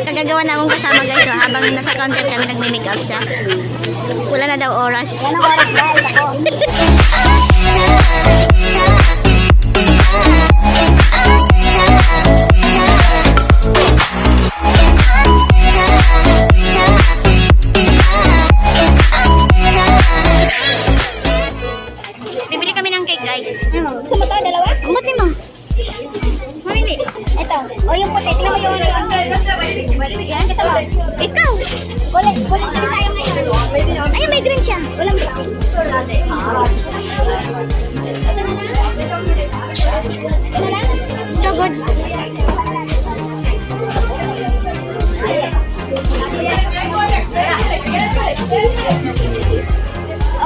Nagagawa na akong kasama guys, so, habang nasa counter kami nagme-make up siya. Wala na daw oras. Yan ang oras guys, ako. Bibili kami ng cake guys. Gusto mo ito, dalawa? Ang buti mo. Mamili. Ito. O yung puti. Tignan mo yung ano yung. Yan, gusto mo. Ikaw. Kulit kami tayo ngayon. Ay, may green siya. Walang brown. Ano lang? So good.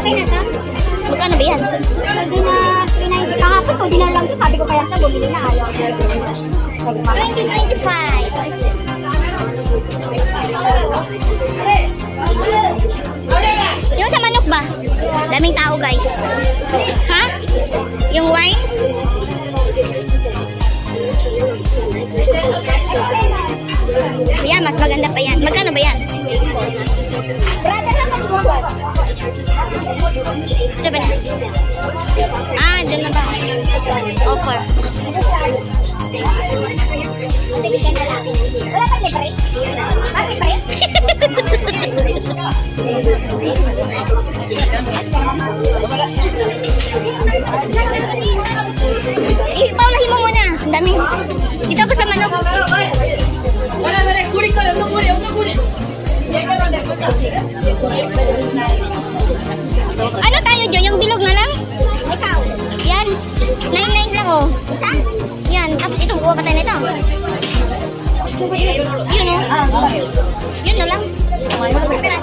Okay na ito? Magkano ba yan? Hindi na 390. Kahapon ko, di na lang. Sabi ko kaya sa bumili na. Ayaw. 2025. Yung sa manok ba? Daming tao guys. Ha? Yung wine? Yan, mas maganda pa yan. Magkano ba yan? Brother lang mag-suwag. Diba na? Ah, dyan na ba? Offer. Bigyan na lang. Wala pang libre? Ah, libre? Paulahin mo muna. Ang dami. Dito ako sa manok. Ano tayo, Jo? Yung bilog na lang? Ikaw. Yan. 9.9 lang oh. Isa? Yan. Tapos ito, buwa pa tayo nito. Yun oh. Yun na lang.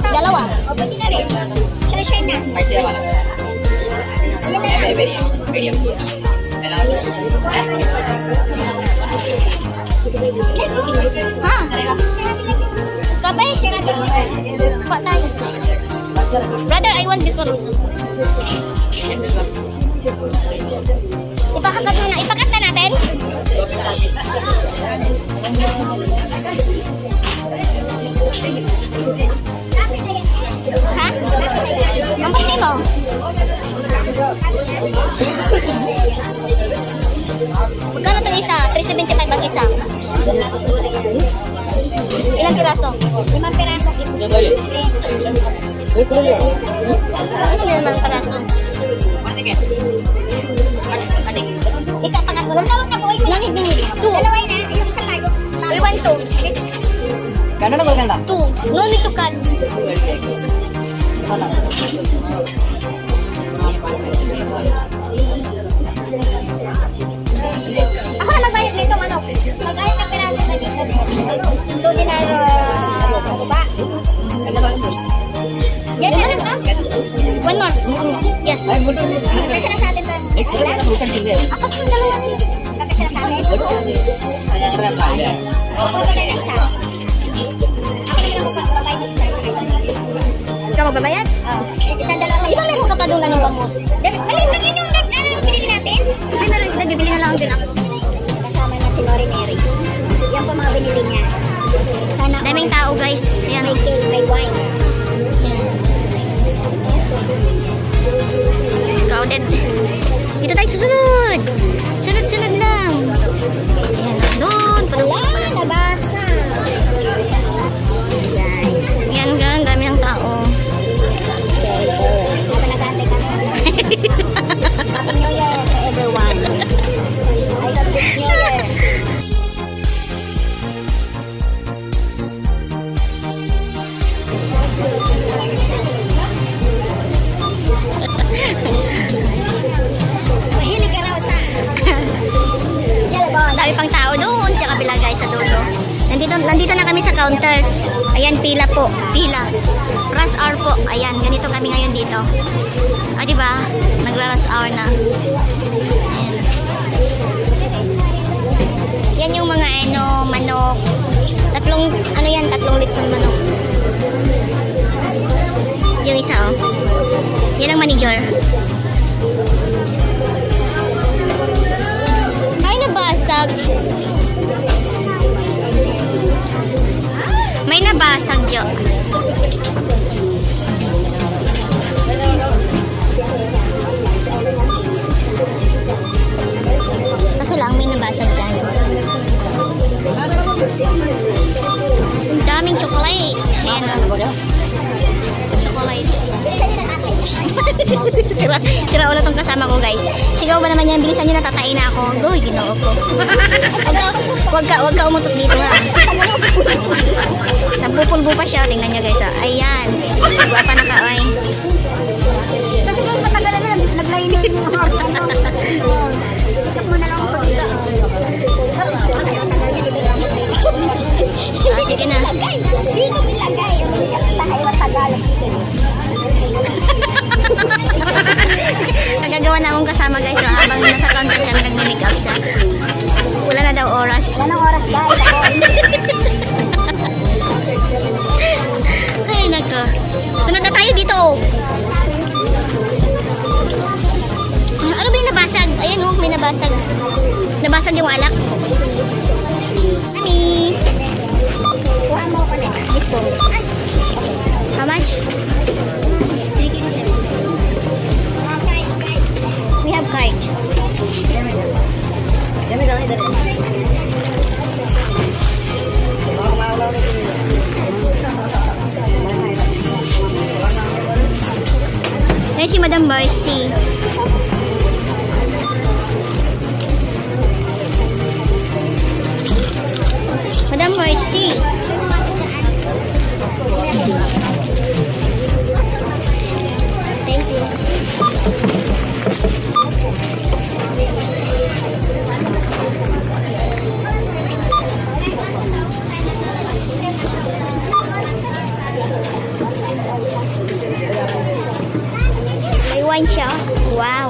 Dalawa. O, pwede na rin. Share na. Ha? Kapay? Pa tayo. Brother, I want this one also. Ipakat na. Ipakat na natin. Ha? Ang puti mo? Magkano itong isa? 375 ang isa. Ilang piraso? 5 piraso. Ano na naman ang piraso? Ikaw, pangatlo. Huwag na po. Nanid. Two. Dalawa yun na. Yung isang lago. We want two. Please. Gano'n na maganda? Two. No need to cut. Ako na magbayad nito, manok. Mag-ayos na piraso na dito. 2 dinar ba? Yan na lang, no? One more. Yes. Kasi na sa atin ba? Apat mo dalawa. Kasi na sa atin? Ako na lang isa. Ako na lang magbabayad ng isa. Ikaw magbabayad? Isang dalawa sa'yo. Di ba meron ka pa doon ganun bangus? Maliit lang yun yung pinili natin. Ay, meron sila. Bibili na lang din ako. Kasama na si Lori Mary. Yan po mga binili niya. Sana Daming tao guys. Ayan. may cake, may wine. Crowded. Dito tayo susunod. Sunod lang. Ayan. Doon. Wala, nabasa. Ayan. Ayan. Dami ng tao. Nabanagate ka na. Happy New Year to everyone. I got this New Year. Mahilig ka raw sa Jalabon. Dami pang tao doon sa kabila guys, sa dulo. Nandito na kami sa counter. Ayan, pila po. Pila. Rush hour po. Ayan, ganito kami ngayon dito. O, diba? Nagra-rush hour na. Ayan. Yan yung mga manok. Tatlong litson manok. Yung isa, oh. Yan ang manager. kasama ko guys. Sigaw ba naman yan? Bilisan nyo, natatain na ako. Go, ginoo ko. Wag ka umutot dito ha. Nagpupulbo pa siya. Tingnan nyo guys. Ayan. Diba pa naka-oy. Kasi kung matagal na naglayin yung Isak mo na lang ako. Sige na. Dito nilagay. Tahay wa Tagalog. Nagagawa na akong kasama guys. So, habang nasa counter kami nag-make up siya. Wala na daw oras. Wala nang oras guys. Ay nako. Sunod na tayo dito. Ano ba yung nabasag? Ayan oh, may nabasag. Nabasag yung alak. Mami. Kuha mo ko na. Ito. How much? We have card. Ayan si Madam Barcy. Madam Barcy. Thank you. May wine siya. Wow.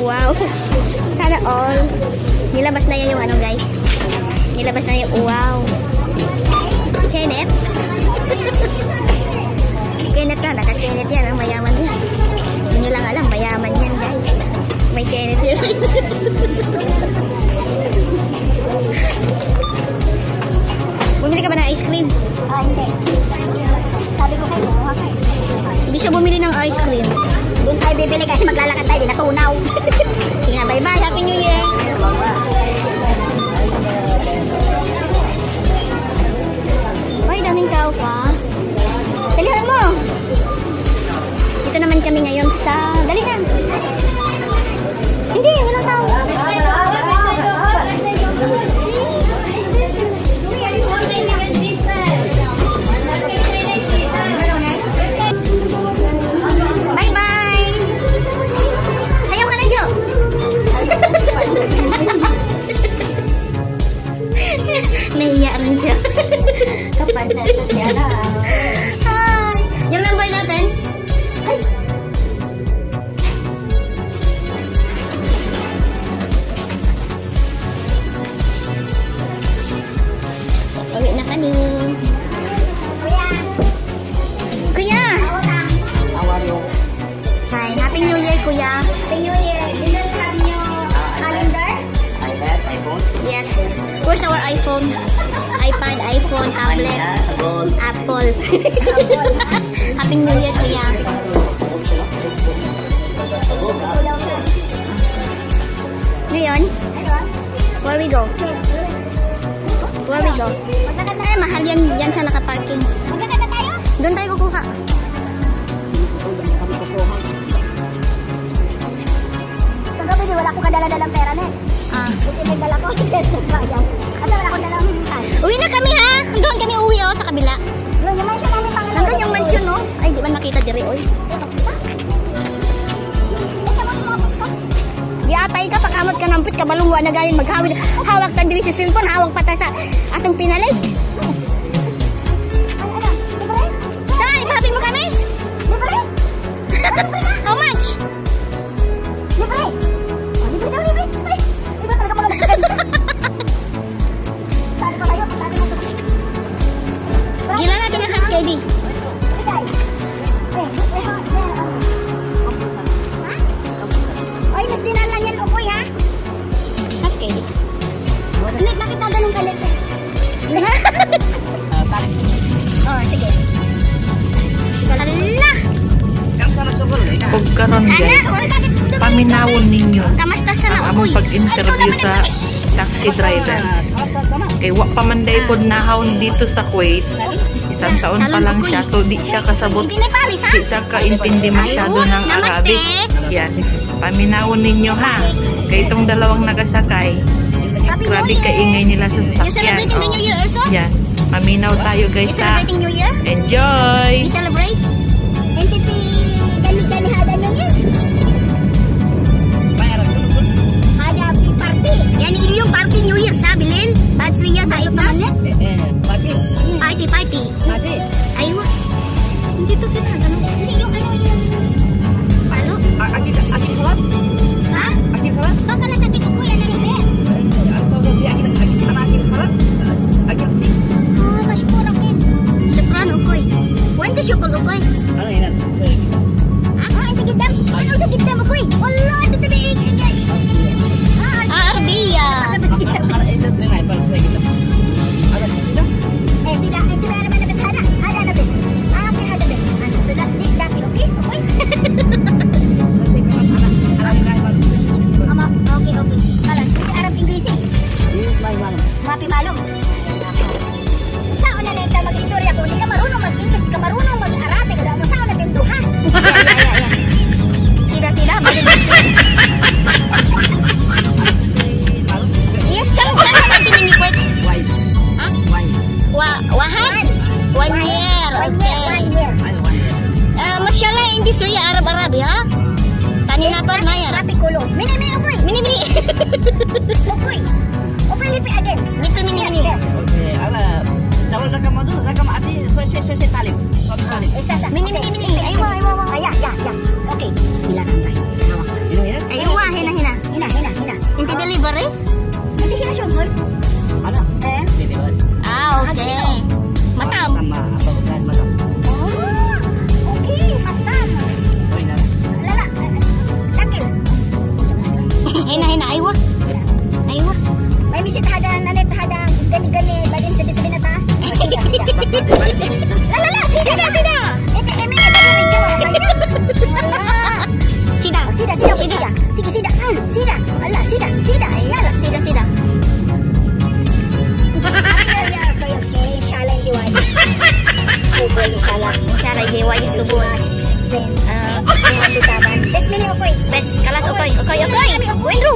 Wow. Sana all. Nilabas na yan yung ano guys. Nilabas na yung wow. Kenneth. Kenneth ka. Naka-Kenneth yan. Ang mayaman yan. Hindi nyo lang alam. Mayaman yan guys. May Kenneth yun. Bumili ka ba ng ice cream? Hindi. Sabi ko kayo, okay. Hindi siya bumili ng ice cream. Doon tayo bibili kasi maglalakad tayo, di natunaw. Sige na, bye-bye. Happy New Year. Ay, daming tao pa. Dalihan mo. Dito naman kami ngayon sa... Dali na. Hindi, walang tao. Bye-bye. Sayaw ka na, Jo. Nahiya rin siya. Kapag na siya na. Hi. Yung number natin? Ay. Uwi na kami. Kuya! How are you? Hi. Happy New Year, Kuya. Happy New Year. Do you have your calendar? I have iPhone. Yes. Where's our iPhone? iPad, iPhone, tablet, Apple. Happy New Year, Kuya. Ngayon, where we go? Where we go? Ay, mahal yan. Yan sa nakaparking. Magkakata tayo? Doon tayo kukuha. Kagabi di wala akong kadala-dalang pera na eh. Ah. Buti may dala ko. Kasi wala akong dalang hintan. Uwi na kami ha! Doon kami uwi oh, sa kabila. Yung mansion namin pangalan. Nandun yung mansion no? Ay, di man makita diri oy. Giatay ka, pag-amot ka ng pit, kabalungwa na gayon maghawid. Hawak ka diri sa cellphone, hawak pa ta sa atong pinalig. Tay, pahabi mo kami? How much? Gila natin ang half KD. Oy, mas dinalan yan, upoy ha? Half KD. Ulit na kita ganun kalit eh. Oh, sige. Ala! Huwag karon guys, paminawon ninyo Kamusta sa ang among pag-interview sa taxi driver. Kay wa pa man day pod nahawon dito sa Kuwait. Isang taon pa lang siya, so di siya kasabot. Hindi na palis ha? Di siya kaintindi masyado ng Arabic. sasakyan. Paminawon ninyo ha. Kaya itong dalawang nagasakay, grabe kaingay nila sa You sasakyan. celebrating the New Year also? Yan. Paminaw tayo You guys ha. celebrating New Year? Enjoy! You celebrate? Entity gani-gani hada New Year. Hada party. Yan yung party New Year sa Bilil. Bad Ria sa ito. Party. Ayun. Hindi to sila. Hindi yung ano yung... Ano? Ha? Baka nasabi ko kuya na rin. Oh, masyukurang yun. Soprano ko eh. When the syukol ko eh. Ha? Ito gitam. Ano sa gitam ko eh? Wala, ito na iingay. Arabia. Mapi malum. Sao na lang tayo mag-istorya kung hindi ka marunong mag-English, hindi ka marunong mag-Arabic, kaya mo sao na tinduhan. Sila. Yes, kamu kan nanti mini kwet. Ha? Wahan? 1 year. Okay. Mashallah hindi suya Arab ya. Kanina pa na yan. Rapi kulo. Mini upoy. Mini. Upoy. Upoy lipi again. Mini. Mini. Aywa. Ya. Okay. Silakan tayo. Hawak. Aywa, hina. Hina. Inti delivery? Hindi sila sumol. Okay. Matam. Oh, okay. Matam. Lala. Sakil. Hina. Aywa. May misit hadang gani-gani bagin sa binata. Lala. Sida. Ito eme Sida. Sige, sida. Sida. Ala, sida. Lala. Sida. Okay. Inshallah Diwali. Subol inshallah. Cara jewa yung subon. Then, mataban. Let me know, Bes, kalas okoy. Wenru.